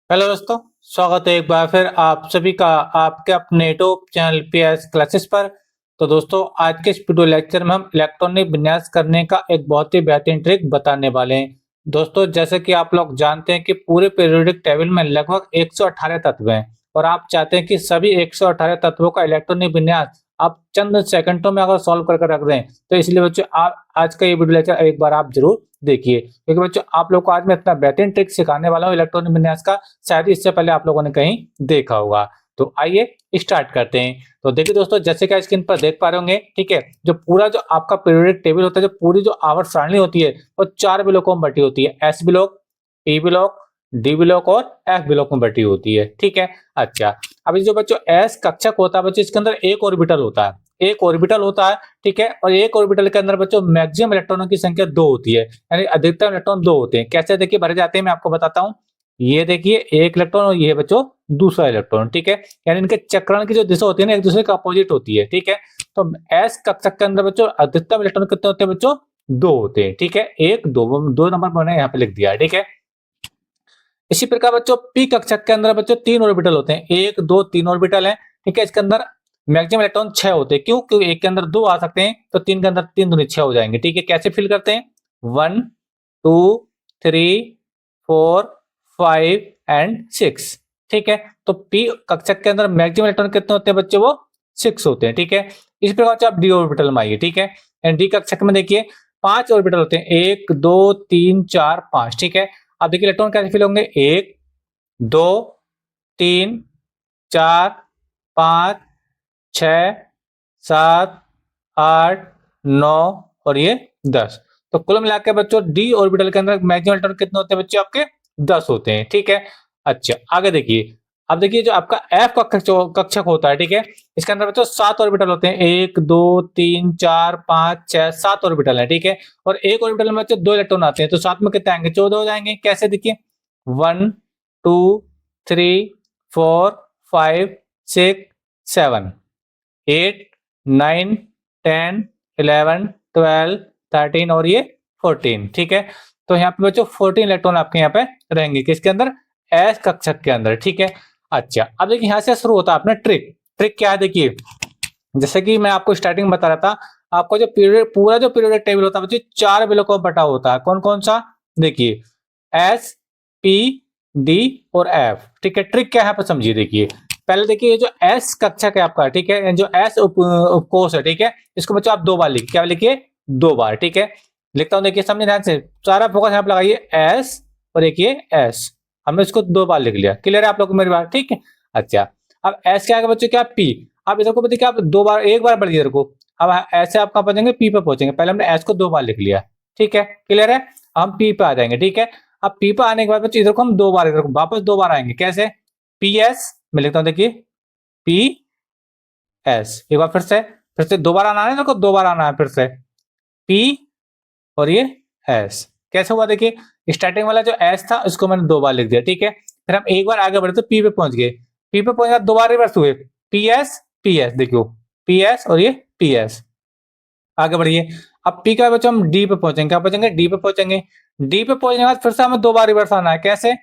Hello दोस्तों, स्वागत है एक बार फिर आप सभी का आपके अपने यूट्यूब चैनल पीएस क्लासेस पर। तो दोस्तों, आज के इस वीडियो लेक्चर में हम इलेक्ट्रॉनिक विन्यास करने का एक बहुत ही बेहतरीन ट्रिक बताने वाले हैं। दोस्तों, जैसे कि आप लोग जानते हैं कि पूरे पीरियोडिक टेबल में लगभग 118 तत्व हैं और आप चाहते हैं कि सभी 118 तत्वों का इलेक्ट्रॉनिक विन्यास आप चंद सेकंडों में अगर सॉल्व करके रख दें, तो इसलिए बच्चों आप आज का ये वीडियो लेक्चर एक बार आप जरूर देखिए, क्योंकि बच्चों आप लोग को आज मैं इतना बेहतरीन ट्रिक सिखाने वाला हूँ इलेक्ट्रॉनिक विन्यास का, शायद इससे पहले आप लोगों ने कहीं देखा होगा। तो आइए स्टार्ट करते हैं। तो देखिए दोस्तों, जैसे कि स्क्रीन पर देख पा रहे होंगे, ठीक है, जो पूरा जो आपका पीरियोडिक टेबल होता है, जो पूरी जो आवर्त सारणी होती है, वो 4 ब्लॉकों में बटी होती है। S block, P block, D block और एफ ब्लॉक में बटी होती है। ठीक है, अच्छा। अब जो बच्चों एस कक्षक होता है बच्चों, इसके अंदर एक ऑर्बिटल होता है, एक ऑर्बिटल होता है। ठीक है, और एक ऑर्बिटल के अंदर बच्चों मैक्सिमम इलेक्ट्रॉनों की संख्या 2 होती है, यानी अधिकतम इलेक्ट्रॉन 2 होते हैं। कैसे देखिए भरे जाते हैं, मैं आपको बताता हूँ। ये देखिए एक इलेक्ट्रॉन और ये बच्चों दूसरा इलेक्ट्रॉन। ठीक है, यानी इनके चक्रण की जो दिशा होती है ना, एक दूसरे के अपोजिट होती है। ठीक है, तो एस कक्षक के अंदर बच्चों अधिकतम इलेक्ट्रॉन कितने होते हैं बच्चों? 2 होते हैं। ठीक है, एक दो नंबर मैंने यहाँ पे लिख दिया है। ठीक है, इसी प्रकार बच्चों पी कक्षक के अंदर बच्चों 3 ऑर्बिटल होते हैं, 1 2 3 ऑर्बिटल है। ठीक है, इसके अंदर मैक्सिमम इलेक्ट्रॉन 6 होते हैं। क्यों? क्योंकि एक के अंदर 2 आ सकते हैं, तो 3 के अंदर 3 दूनी 6 हो जाएंगे। ठीक है, कैसे फिल करते हैं? 1 2 3 4 5 एंड 6। ठीक है, तो पी कक्षक के अंदर मैक्सिमम इलेक्ट्रॉन कितने होते हैं बच्चों? वो 6 होते हैं। ठीक है, इस प्रकार से आप डी ऑर्बिटल में आइए। ठीक है, एंड डी कक्षक में देखिए 5 ऑर्बिटल होते हैं, 1 2 3 4 5। ठीक है, अब देखिए इलेक्ट्रॉन कैसे फिल होंगे? 1 2 3 4 5 6 7 8 9 और ये 10। तो कुल मिला के बच्चों डी ऑर्बिटल के अंदर मैक्सिमम इलेक्ट्रॉन कितने होते हैं बच्चों? आपके 10 होते हैं। ठीक है, अच्छा आगे देखिए। अब देखिए जो आपका एफ कक्षक होता है, ठीक है, इसके अंदर बच्चों 7 ऑर्बिटल होते हैं, 1 2 3 4 5 6 7 ऑर्बिटल है। ठीक है, और एक ऑर्बिटल में बच्चों 2 इलेक्ट्रॉन आते हैं, तो साथ में कितने आएंगे? 14 हो जाएंगे। कैसे देखिए? 1 2 3 4 5 6 7 8 9 10 11 12 13 और ये 14। ठीक है, तो यहाँ पे बच्चों 14 इलेक्ट्रॉन आपके यहाँ पे रहेंगे, किसके अंदर? एस कक्षक के अंदर। ठीक है, अच्छा अब देखिए यहाँ से शुरू होता है अपना ट्रिक। ट्रिक क्या है देखिए, जैसे कि मैं आपको स्टार्टिंग में बता रहा था, आपको जो पीरियड पूरा जो पीरियोडिक टेबल होता है बच्चों 4 ब्लॉकों में बटा होता है। कौन कौन सा? देखिए एस पी डी और एफ। ठीक है, ट्रिक क्या है आप समझिए। देखिए पहले देखिए ये जो एस कक्षक है आपका, ठीक है, जो एस उपकोष है, ठीक है, इसको बच्चों आप 2 बार लिखिए। क्या लिखिए? 2 बार। ठीक है, लिखता हूं, देखिए समझे ध्यान से, सारा फोकस यहाँ पे लगाइए, एस और एक ये एस। हमने इसको 2 बार लिख लिया। क्लियर है आप लोग को मेरी बात? ठीक है, अच्छा अब एस क्या है बच्चों? क्या? पी। अब इधर को देखिए आप 2 बार, एक बार बढ़ इधर को, अब ऐसे आप कहां पहुंचेंगे? पी पे पहुंचेंगे। पहले हमने एस को 2 बार लिख लिया। ठीक है, क्लियर है? हम पी पे आ जाएंगे। ठीक है, अब पी पे आने के बाद बच्चों इधर को हम 2 बार, इधर को वापस 2 बार आएंगे। कैसे? पी एस मैं लिखता हूं, देखिए पी एस। एक बार फिर से 2 बार आना है, इधर को 2 बार आना है, फिर से पी और ये एस। कैसे हुआ देखिए, स्टार्टिंग वाला जो एस था उसको मैंने 2 बार लिख दिया। ठीक है, फिर हम एक बार आगे बढ़े तो पी पे पहुंच गए। पी पे पहुंचे 2 बार रिवर्स हुए, पी एस देखियो, पी एस और ये पी एस। आगे बढ़िए, अब पी का बच्चों हम डी पे पहुंचेंगे। क्या पहुंचेंगे? डी पे पहुंचेंगे। डी पे पहुंचने के बाद फिर से हमें 2 बार रिवर्स आना है। कैसे?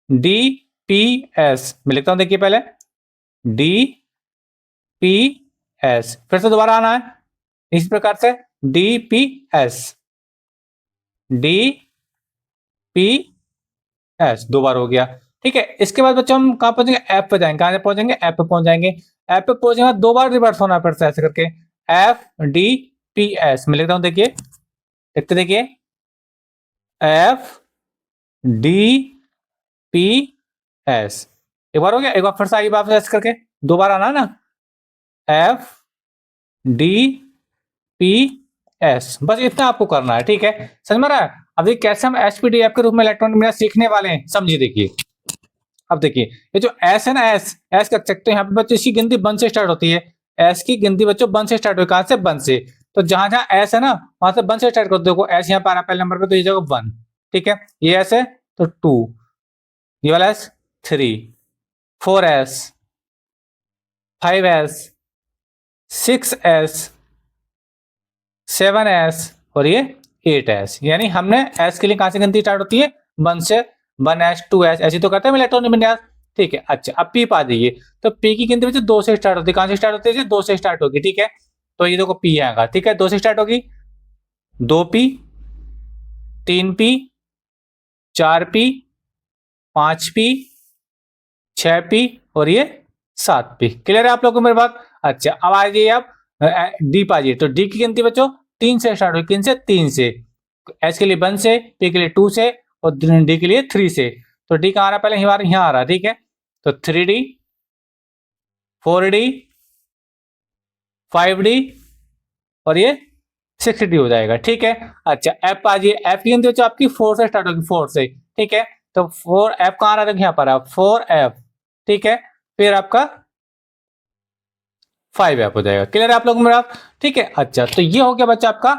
डी पी एस मैं लिखता हूं, देखिए पहले डी पी एस, फिर से दोबारा आना है इस प्रकार से, D P S, D P S 2 बार हो गया। ठीक है, इसके बाद बच्चों हम कहां पहुंचेंगे? एफ पे जाएंगे। कहां पहुंचेंगे? एफ पे पहुंच जाएंगे। एफ पे पहुंचने के बाद 2 बार रिवर्स होना है फिर से, ऐसे करके एफ डी पी एस मैं लिखता हूं, देखिए लिखते देखिए एफ डी पी एस। एक बार हो गया, एक बार फिर से आइए वापस ऐसे करके, 2 बार आना है ना, एफ डी पी एस, बस इतना आपको करना है। ठीक है, समझ में आ रहा है? अब देखिए कैसे हम एसपीडीएफ के रूप में इलेक्ट्रॉनिक मीडिया सीखने वाले हैं, समझिए। देखिए अब देखिए ये जो एस है ना, एस एस का सकते हैं यहाँ पे बच्चों, इसकी गिनती 1 से स्टार्ट होती है। एस की गिनती बच्चों 1 से स्टार्ट हुई। कहां से? 1 से। तो जहां जहां एस है ना, वहां से 1 से स्टार्ट कर दो। देखो एस यहाँ पर आ रहा है पहले नंबर पे, तो ये जगह 1। ठीक है, ये एस है तो 2, ये वाला S 3, 4s, 5s, 6s, 7s और ये 8s। यानी हमने s के लिए कहां से गिनती स्टार्ट होती है? 1 से 1s2s ऐसी तो करते हैं इलेक्ट्रॉनिक विन्यास। ठीक है, अच्छा अब पी पा जाइए। तो पी की गिनती बच्चों 2 से स्टार्ट होती है। कहां से स्टार्ट होती है? 2 से स्टार्ट होगी। ठीक है, तो ये देखो पी आएगा। ठीक है, 2 से स्टार्ट होगी। 2p, 3p, 4p, 5p, 6p और ये 7p। क्लियर है आप लोगों को मेरी बात? अच्छा अब आ जाइए आप डी पा जाइए। तो डी की गिनती बच्चों 3 से स्टार्ट होगी। किन से? 3 से। एस के लिए 1 से, पी के लिए 2 से और डी के लिए 3 से। तो डी कहाँ आ रहा है? पहले यहाँ आ रहा है। ठीक है, तो 3d, 4d, 5d और ये 6d हो जाएगा। ठीक है, अच्छा एफ आ जाइए। एफ की गिनती बच्चों आपकी 4 से स्टार्ट होगी, 4 से। ठीक है, तो 4 एफ कहाँ आ रहा है? यहाँ पर है 4f। ठीक है, फिर आपका 5f हो जाएगा। क्लियर है आप लोगों को मेरा? ठीक है, अच्छा तो ये हो गया बच्चा आपका।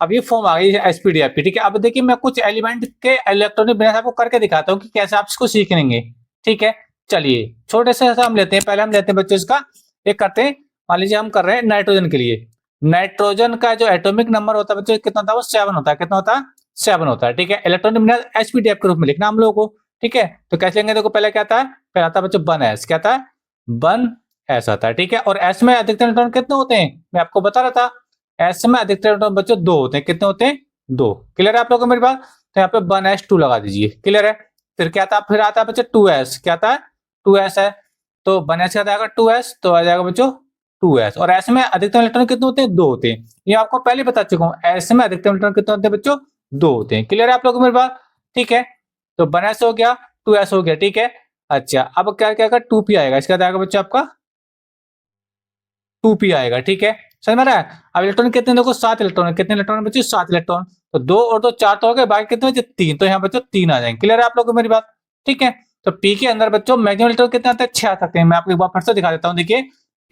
अब ये फॉर्म आ गई एसपीडीएफ। ठीक है, अब देखिए मैं कुछ एलिमेंट के इलेक्ट्रॉनिक विन्यास आपको करके दिखाता हूँ कि कैसे आप इसको सीख लेंगे। ठीक है, चलिए छोटे से हम लेते हैं। पहले हम लेते हैं बच्चों इसका एक करते हैं। मान लीजिए हम कर रहे हैं नाइट्रोजन के लिए। नाइट्रोजन का जो एटॉमिक नंबर होता है बच्चों कितना होता है? वो 7 होता है। कितना होता है? 7 होता है। ठीक है, इलेक्ट्रॉनिक विन्यास एसपीडीएफ के रूप में लिखना हम लोगों को। ठीक है, तो कैसे लेंगे? देखो पहले क्या आता है? पहले आता है बच्चों 1s। क्या आता है? 1s आता है। ठीक है, और एस में अधिकतम इलेक्ट्रॉन कितने होते हैं? मैं आपको बता रहा था। एस में अधिकतम इलेक्ट्रॉन बच्चों 2 होते हैं। कितने होते हैं? 2। क्लियर है आप लोगों को मेरी बात? तो यहाँ पे 1s2 लगा दीजिए। क्लियर है? फिर क्या आता? फिर आता है बच्चों 2s। क्या आता है? 2s है। तो 1s क्या आएगा? 2s। तो आ जाएगा बच्चों 2s। और एस में अधिकतम इलेक्ट्रॉन कितने होते हैं? 2 होते हैं। ये आपको पहले बता चुका हूँ। एस में अधिकतम इलेक्ट्रॉन कितने होते हैं बच्चों? 2 होते हैं। क्लियर है आप लोगों को मेरी बात? ठीक है, तो 1s हो गया, 2s हो गया। ठीक है, अच्छा अब क्या क्या 2p आएगा। इसका आएगा बच्चों आपका 2p आएगा। ठीक है, समझ में आ रहा है? अब इलेक्ट्रॉन कितने? देखो 7 इलेक्ट्रॉन। कितने इलेक्ट्रॉन बच्चे? 7 इलेक्ट्रॉन। तो 2 और 2 4 तो हो गए, बाकी कितने बचे? 3। तो यहाँ बच्चों 3 आ जाएंगे। क्लियर है आप लोगों को मेरी बात? ठीक है, तो p के अंदर बच्चों मैक्सिमम इलेक्ट्रॉन कितने आते हैं? 6 आ सकते हैं। मैं आपको एक बार फिर से दिखा देता हूँ। देखिए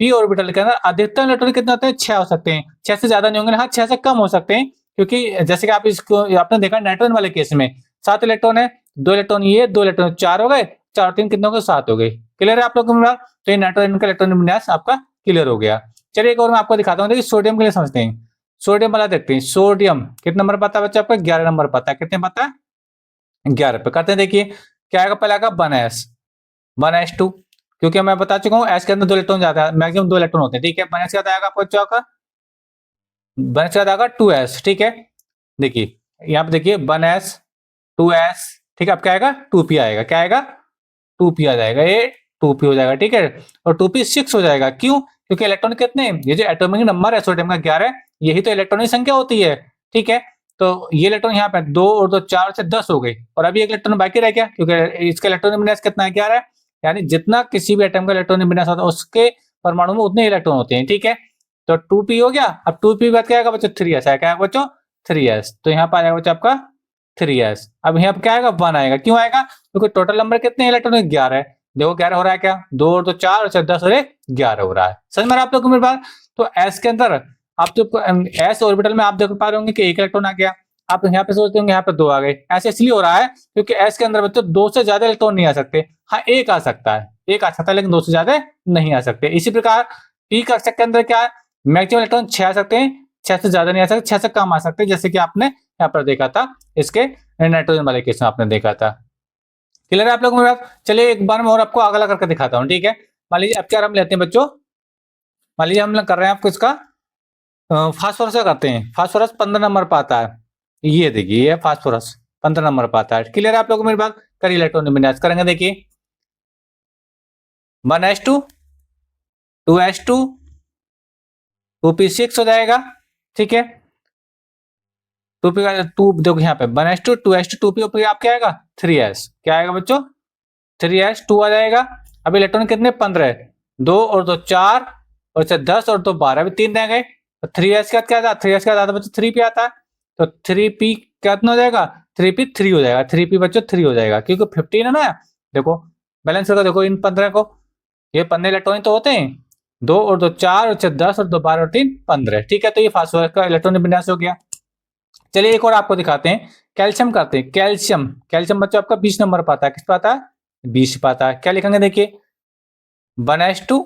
p ऑर्बिटल के अंदर अधिकतम इलेक्ट्रॉन कितने आते हैं? 6 हो सकते हैं। 6 से ज्यादा नहीं होंगे। हाँ, 6 से कम हो सकते हैं, क्योंकि जैसे कि आप इसको आपने देखा नाइट्रोजन वाले केस में 7 इलेक्ट्रॉन है, 2 इलेक्ट्रॉन ये, 2 इलेक्ट्रॉन 4 हो गए, 4 3 कितने हो गए? 7 हो गए। क्लियर है आप लोगों को मेरा? तो ये नाइट्रोजन का इलेक्ट्रॉनिक विन्यास आपका क्लियर हो गया। चलिए एक और मैं आपको दिखाता हूँ। देखिए सोडियम के लिए समझते हैं। सोडियम वाला देखते हैं। सोडियम कितने नंबर पता है बच्चा आपका? 11 नंबर पता है। कितने पता है? 11 पे करते हैं। देखिए क्या आएगा? पहले आएगा 1s, 1s2, क्योंकि मैं बता चुका हूँ एस के अंदर 2 इलेक्ट्रॉन जाता है, मैक्सिमम 2 इलेक्ट्रॉन होते हैं। ठीक है, 1s के बाद आएगा आपको बच्चों का 1s के बाद आएगा 2s। ठीक है, देखिए यहाँ पे देखिए 1s, 2s। ठीक है, अब क्या आएगा? 2p आएगा। क्या आएगा? 2p आ जाएगा। ये 2p हो जाएगा। ठीक है, और 2p 6 हो जाएगा। क्यों? क्योंकि इलेक्ट्रॉन कितने हैं? ये जो एटॉमिक नंबर है सोडियम का 11, यही तो इलेक्ट्रॉनिक संख्या होती है। ठीक है, तो ये इलेक्ट्रॉन यहाँ पे 2 और 2 4 से 10 हो गए, और अभी एक इलेक्ट्रॉन बाकी रह गया, क्योंकि इसका इलेक्ट्रॉनिक विन्यास कितना है? 11 है। यानी जितना किसी भी एटम का इलेक्ट्रॉनिक विन्यास होता है उसके परमाणु में उतने इलेक्ट्रॉन होते हैं। ठीक है, तो 2p हो गया। अब 2p बाद क्या आएगा बच्चों? 3s आएगा। क्या आएगा बच्चों? 3s। तो यहाँ पर आ जाएगा बच्चों आपका 3s। अब यहाँ पर क्या आएगा? 1 आएगा। क्यों आएगा? क्योंकि टोटल नंबर कितने इलेक्ट्रॉन? 11 है। देखो 11 हो रहा है। क्या 2 और 2 4 और 10 और 11 हो रहा है। समझ में आ रहा है आप लोग को मेरी बात? तो एस के अंदर आप जो एस ऑर्बिटल में आप देख पा रहे होंगे कि एक इलेक्ट्रॉन आ गया। आप यहाँ पे सोचते होंगे यहाँ पे 2 आ गए। ऐसे इसलिए हो रहा है क्योंकि एस के अंदर बच्चों 2 से ज्यादा इलेक्ट्रॉन नहीं आ सकते। हाँ, एक आ सकता है, एक आ सकता है, लेकिन 2 से ज्यादा नहीं आ सकते। इसी प्रकार पी कक्षक के अंदर क्या है? मैक्सिमम इलेक्ट्रॉन 6 आ सकते हैं, 6 से ज्यादा नहीं आ सकते, 6 से कम आ सकते हैं, जैसे कि आपने यहाँ पर देखा था इसके नाइट्रोजन वाले केस में आपने देखा था। क्लियर है आप लोगों को? चलिए एक बार मैं और आपको अगला करके दिखाता हूँ। ठीक है, मान लीजिए अब क्या हम लेते हैं बच्चों, मान लीजिए हम कर रहे हैं आपको इसका फास्फोरस का करते हैं। फास्फोरस 15 नंबर पर आता है। ये देखिए ये फास्फोरस 15 नंबर पर आता है। क्लियर है आप लोगों को मेरी बात? करिए इलेक्ट्रॉनिक विन्यास करेंगे। देखिए 1s2, 2s2, 2p6 हो जाएगा। ठीक है, 2p का 2 देखो यहाँ पे 1s2, 2s2, 2p आप क्या आएगा? 3s। क्या आएगा बच्चों? 3s 2 आ जाएगा। अब इलेक्ट्रॉन कितने? 15 है। 2 और 2 4 और 10 और 2 12, अभी 3 रह गए। तो 3s का क्या आता है? 3s का आता है बच्चों 3p आता है। तो 3p कितना हो जाएगा? 3p 3 हो जाएगा। 3p बच्चों 3 हो जाएगा, क्योंकि 15 है ना। देखो बैलेंस करके देखो इन 15 को, ये 15 इलेक्ट्रॉन तो होते हैं। 2 और 2 4 और 10 और 2 12 और 3 15। ठीक है, तो ये फास्फोरस का इलेक्ट्रॉनिक विन्यास हो गया। चलिए एक और आपको दिखाते हैं। कैल्शियम करते हैं। कैल्शियम, कैल्शियम बच्चों आपका 20 नंबर पाता है। किस पाता है? 20 पाता है। क्या लिखेंगे? देखिए 1s2,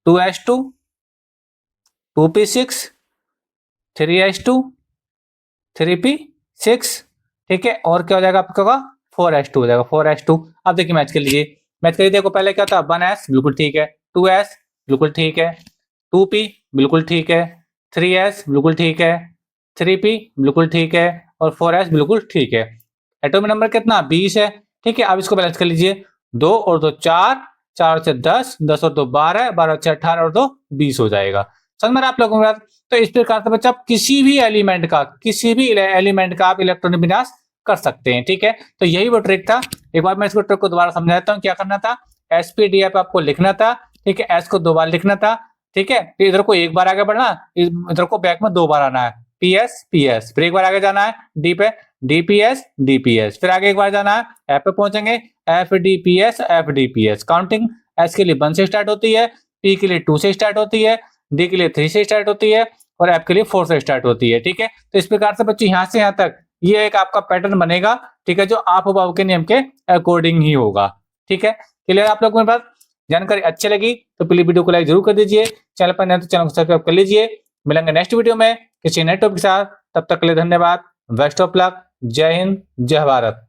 2s2, 2p6, 3s2, 3p6। ठीक है, और क्या हो जाएगा आपका? 4s2 हो जाएगा 4s2। अब देखिए मैच कर लीजिए, मैच करिए। देखो पहले क्या था 1s बिल्कुल ठीक है, 2s बिल्कुल ठीक है, 2p बिल्कुल ठीक है, 3s बिल्कुल ठीक है, 3p बिल्कुल ठीक है और 4s बिल्कुल ठीक है। एटॉमिक नंबर कितना 20 है। ठीक है, अब इसको बैलेंस कर लीजिए। 2 और 2 4, 4 से 10, 10 और 2 12, 12 से 18 और 2 20 हो जाएगा। समझ में आप लोगों को बात? तो इस प्रकार से बच्चा आप किसी भी एलिमेंट का आप इलेक्ट्रॉनिक विन्यास कर सकते हैं। ठीक है, तो यही वो ट्रिक था। एक बार मैं इसको ट्रिक को दोबारा समझाता हूँ। क्या करना था, एसपीडीएफ आपको लिखना था। ठीक है, एस को 2 बार लिखना था। ठीक है, फिर इधर को 1 बार आगे बढ़ना, इधर को बैक में 2 बार आना है। पीएस पीएस, फिर 1 बार आगे जाना है डी पे, डीपीएस डीपीएस, फिर आगे 1 बार जाना है एफ पे पहुंचेंगे, एफडीपीएस एफडीपीएस। काउंटिंग एस के लिए 1 से स्टार्ट होती है, पी के लिए 2 से स्टार्ट होती है, डी के लिए 3 से स्टार्ट होती है और एफ के लिए 4 से स्टार्ट होती है। ठीक है, तो इस प्रकार से बच्चे यहाँ से यहाँ तक ये एक आपका पैटर्न बनेगा। ठीक है, जो आप बाबू के नियम के अकॉर्डिंग ही होगा। ठीक है, क्लियर आप लोग मेरे पास? जानकारी अच्छी लगी तो प्लीज वीडियो को लाइक जरूर कर दीजिए। चैनल पर नए तो चैनल को सब्सक्राइब कर लीजिए। मिलेंगे नेक्स्ट वीडियो में किसी नए टॉपिक के साथ। तब तक के लिए धन्यवाद। Best of luck. जय हिंद, जय भारत।